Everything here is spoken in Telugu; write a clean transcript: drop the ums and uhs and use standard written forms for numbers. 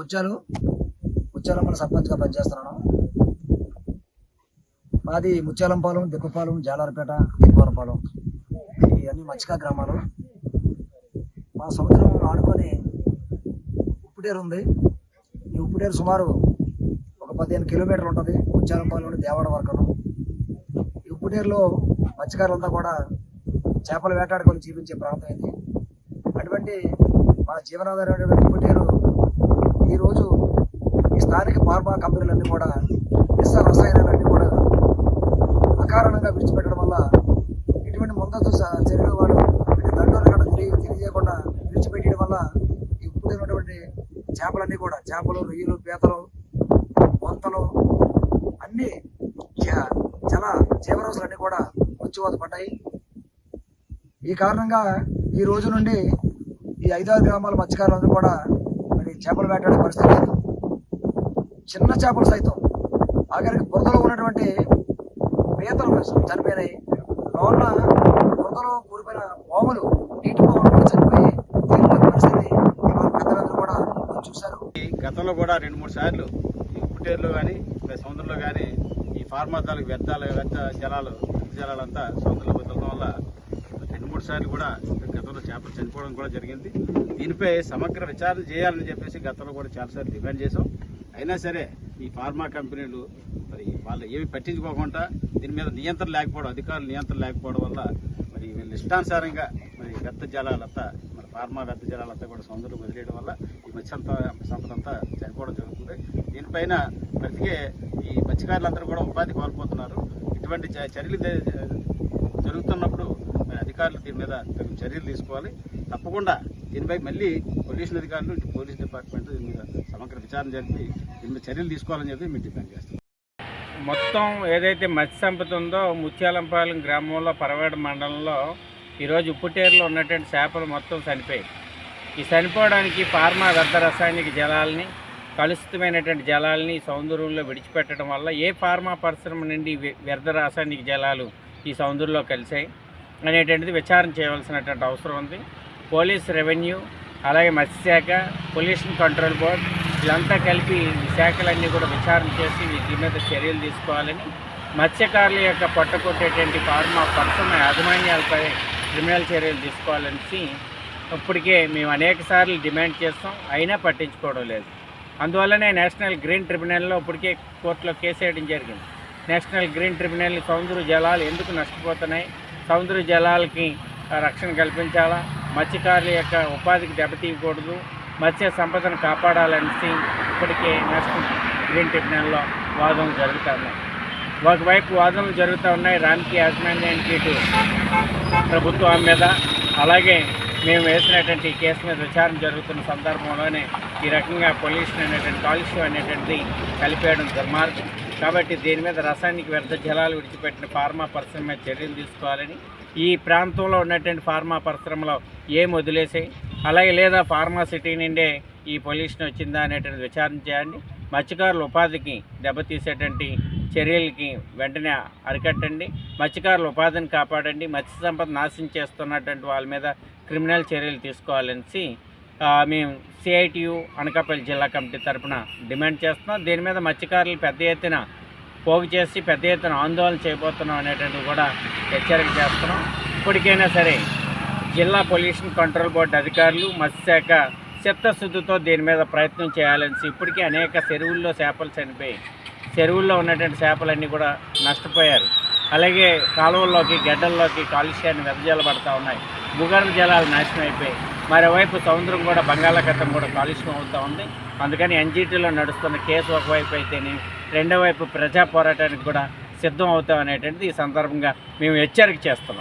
ముత్యాలమ్మ సర్పంచ్గా పనిచేస్తున్నాను. మాది ముత్యాలంపాలెం, దిబ్బపాలెం, జాలారపేట, దిబ్బవరపాలెం ఇవన్నీ మత్స్యకార గ్రామాలు. మా సముద్రం ఆడుకొని ఉప్పుటేరు ఉంది. ఈ ఉప్పుటేరు సుమారు ఒక 15 కిలోమీటర్లు ఉంటుంది ముత్యాలంపాలెం నుండి దేవాడ వరకును. ఈ ఉప్పుటేరులో మత్స్యకారులంతా కూడా చేపలు వేటాడుకొని జీవించే ప్రాంతం ఇది. అటువంటి మా జీవనాధారమైనటువంటి ఉప్పుటేరు ఈరోజు ఈ స్థానిక ఫార్మా కంపెనీలన్నీ కూడా విష రసాయనాలన్నీ కూడా అకారణంగా విడిచిపెట్టడం వల్ల ఇటువంటి ముందస్తు చర్యలు వాళ్ళు దండోలు కూడా తెలియజేయకుండా విడిచిపెట్టడం వల్ల ఈ ఉప్పుటేరున్నటువంటి చేపలన్నీ కూడా చేపలు, రొయ్యలు, పీతలు, వంతలు అన్నీ చాలా జీవరాశులన్నీ కూడా మృత్యువాత పడ్డాయి. ఈ కారణంగా ఈ రోజు నుండి ఈ 5-6 గ్రామాల మత్స్యకారులందరూ కూడా మరి చేపలు వేటాడే పరిస్థితి లేదు. చిన్న చేపలు సైతం ఆఖరికి బురదలో ఉన్నటువంటి పీతలు చనిపోయినాయి. లోన బురదలో కూలిపోయిన పాములు, నీటి పాములు కూడా చనిపోయి తీరిన పరిస్థితి ఇవాళ పెద్దలందరూ కూడా చూశారు. గతంలో కూడా 2-3 సార్లు ఈ ఉప్పుటేరులో కానీ సముద్రంలో కానీ ఈ ఫార్మా తాలూకు జలాలంతా సముద్రంలో వదలడం వల్ల 2-3 సార్లు కూడా గతంలో చేపలు చనిపోవడం కూడా జరిగింది. దీనిపై సమగ్ర విచారణ చేయాలని చెప్పేసి గతంలో కూడా చాలాసార్లు డిమాండ్ చేసాం. అయినా సరే ఈ ఫార్మా కంపెనీలు మరి వాళ్ళు ఏమి పట్టించుకోకుండా దీని మీద అధికారుల నియంత్రణ లేకపోవడం వల్ల మరి వీళ్ళు ఇష్టానుసారంగా మరి వ్యర్థ జలాలంతా మన ఫార్మా వ్యర్థ జలాలంతా కూడా సముద్రంలో వదిలేయడం వల్ల ఈ మత్స్య సంపద అంతా చనిపోవడం జరుగుతుంది. దీనిపైన బ్రతికే ఈ మత్స్యకారులందరూ కూడా ఉపాధి కోల్పోతున్నారు. ఇటువంటి చర్యలు జరుగుతున్నప్పుడు అధికారులు దీని మీద తగిన చర్యలు తీసుకోవాలి. తప్పకుండా దీనిపై మళ్ళీ పొల్యూషన్ అధికారులు, పోలీస్ డిపార్ట్మెంట్ దీని మీద సమగ్ర విచారణ జరిపి దీని మీద చర్యలు తీసుకోవాలని చెప్పి మేము డిమాండ్ చేస్తాం. మొత్తం ఏదైతే మత్స్య సంపద ఉందో ముత్యాలంపాలెం గ్రామంలో పరవేడ మండలంలో ఈరోజు ఉప్పుటేరులో ఉన్నటువంటి చేపలు మొత్తం చనిపోయాయి. ఈ చనిపోవడానికి ఫార్మా వ్యర్థ రసాయనిక జలాలని, కలుషితమైనటువంటి జలాలని సముద్రంలో విడిచిపెట్టడం వల్ల ఏ ఫార్మా పరిశ్రమ నుండి వ్యర్థ రాసాయనిక జలాలు ఈ సముద్రంలో కలిసాయి అనేటువంటిది విచారణ చేయవలసినటువంటి అవసరం ఉంది. పోలీస్, రెవెన్యూ, అలాగే మత్స్యశాఖ, పొల్యూషన్ కంట్రోల్ బోర్డ్ వీళ్ళంతా కలిపి ఈ శాఖలన్నీ కూడా విచారణ చేసి వీటి మీద చర్యలు తీసుకోవాలని, మత్స్యకారుల యొక్క పట్టుకొట్టేటువంటి ఫార్మా పరిశ్రమ యాజమాన్యాలపై క్రిమినల్ చర్యలు తీసుకోవాలని ఇప్పటికే మేము అనేక సార్లు డిమాండ్ చేస్తాం. అయినా పట్టించుకోవడం లేదు. అందువల్లనే నేషనల్ గ్రీన్ ట్రిబ్యునల్లో ఇప్పటికే కోర్టులో కేసు వేయడం జరిగింది. నేషనల్ గ్రీన్ ట్రిబ్యునల్ సముద్ర జలాలు ఎందుకు నష్టపోతున్నాయి, సముద్ర జలాలకి రక్షణ కల్పించాలా, మత్స్యకారుల యొక్క ఉపాధికి దెబ్బతీయకూడదు, మత్స్య సంపదను కాపాడాలనేసి ఇప్పటికే నేషనల్ గ్రీన్ ట్రిబ్యునల్లో వాదనలు జరుగుతున్నాయి. ఒకవైపు వాదనలు జరుగుతూ ఉన్నాయి రాజకీయ యాజమాన్యానికి, ఇటు ప్రభుత్వం మీద. అలాగే మేము వేసినటువంటి కేసు మీద విచారణ జరుగుతున్న సందర్భంలోనే ఈ రకంగా పొల్యూషన్ అనేటువంటి కాలుష్యం అనేటువంటిది కలిపేయడం దుర్మార్గం. కాబట్టి దీని మీద రసాయనిక వ్యర్థ జలాలు విడిచిపెట్టిన ఫార్మా పరిశ్రమ మీద చర్యలు తీసుకోవాలని, ఈ ప్రాంతంలో ఉన్నటువంటి ఫార్మా పరిశ్రమలో ఏం వదిలేసాయి, అలాగే లేదా ఫార్మా సిటీ నుండే ఈ పొల్యూషన్ వచ్చిందా అనేటువంటి విచారణ చేయండి. మత్స్యకారుల ఉపాధికి దెబ్బతీసేటువంటి చర్యలకి వెంటనే అరికట్టండి. మత్స్యకారుల ఉపాధిని కాపాడండి. మత్స్య సంపద నాశనం చేస్తున్నటువంటి వాళ్ళ మీద క్రిమినల్ చర్యలు తీసుకోవాలని మేము సిఐటియు అనకాపల్లి జిల్లా కమిటీ తరఫున డిమాండ్ చేస్తున్నాం. దీని మీద మత్స్యకారులు పెద్ద ఎత్తున పోగు చేసి పెద్ద ఎత్తున ఆందోళన చేయబోతున్నాం అనేటువంటివి కూడా హెచ్చరిక చేస్తున్నాం. ఇప్పటికైనా సరే జిల్లా పొల్యూషన్ కంట్రోల్ బోర్డు అధికారులు, మత్స్యశాఖ చిత్తశుద్ధితో దీని మీద ప్రయత్నం చేయాలని, ఇప్పటికే అనేక చెరువుల్లో చేపలు చనిపోయి చెరువుల్లో ఉన్నటువంటి చేపలన్నీ కూడా నష్టపోయారు. అలాగే కాలువల్లోకి, గడ్డల్లోకి కాలుష్యాన్ని వెదజల్లబడతా ఉన్నాయి. భూగర్భ జలాలు నాశనం అయిపోయి మరోవైపు సముద్రం కూడా, బంగాళాఖాతం కూడా కాలుష్యం అవుతూ ఉంది. అందుకని ఎన్జిటీలో నడుస్తున్న కేసు ఒకవైపు అయితేనే రెండో వైపు ప్రజా పోరాటానికి కూడా సిద్ధం అవుతాం అనేటువంటిది ఈ సందర్భంగా మేము హెచ్చరిక చేస్తున్నాం.